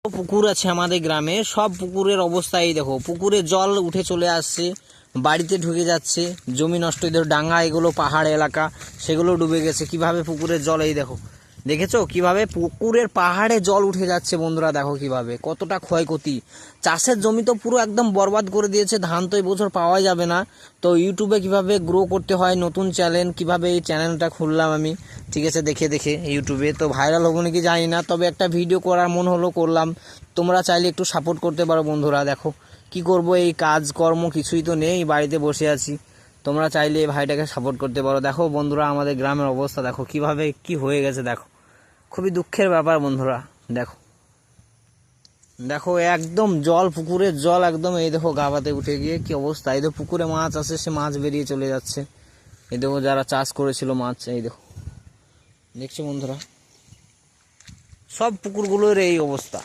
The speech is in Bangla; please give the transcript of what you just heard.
পুকুর আছে আমাদের গ্রামে, সব পুকুরের অবস্থা এই দেখো, পুকুরে জল উঠে চলে আসছে, বাড়িতে ঢুকে যাচ্ছে, জমি নষ্ট। দেখো ডাঙ্গা, এগুলো পাহাড় এলাকা, সেগুলো ডুবে গেছে। কিভাবে পুকুরের জল, এই দেখো, দেখেছো কিভাবে পুকুরের পাহাড়ে জল উঠে যাচ্ছে বন্ধুরা। দেখো কিভাবে কতটা ক্ষয়ক্ষতি, চাষের জমি তো পুরো একদম বরবাদ করে দিয়েছে। ধান তো এই বছর পাওয়াই যাবে না। তো ইউটিউবে কিভাবে গ্রো করতে হয়, নতুন চ্যানেল, কিভাবে এই চ্যানেলটা খুললাম আমি, ঠিক আছে, দেখে দেখে ইউটিউবে। তো ভাইরাল হবো নাকি জানি না, তবে একটা ভিডিও করার মন হলো, করলাম। তোমরা চাইলে একটু সাপোর্ট করতে পারো বন্ধুরা। দেখো কি করব, এই কাজকর্ম কিছুই তো নেই, বাড়িতে বসে আছি। তোমরা চাইলে এই ভাইটাকে সাপোর্ট করতে পারো। দেখো বন্ধুরা, আমাদের গ্রামের অবস্থা দেখো কিভাবে কি হয়ে গেছে। দেখো খুবই দুঃখের ব্যাপার বন্ধুরা। দেখো দেখো একদম জল, পুকুরের জল একদম, এই দেখো গাবাতে উঠে গিয়ে কি অবস্থা। এই দেখো পুকুরে মাছ আছে, সে মাছ বেরিয়ে চলে যাচ্ছে। এই দেখো যারা চাষ করেছিল মাছ, এই দেখো, দেখছো বন্ধুরা, সব পুকুরগুলোর এই অবস্থা।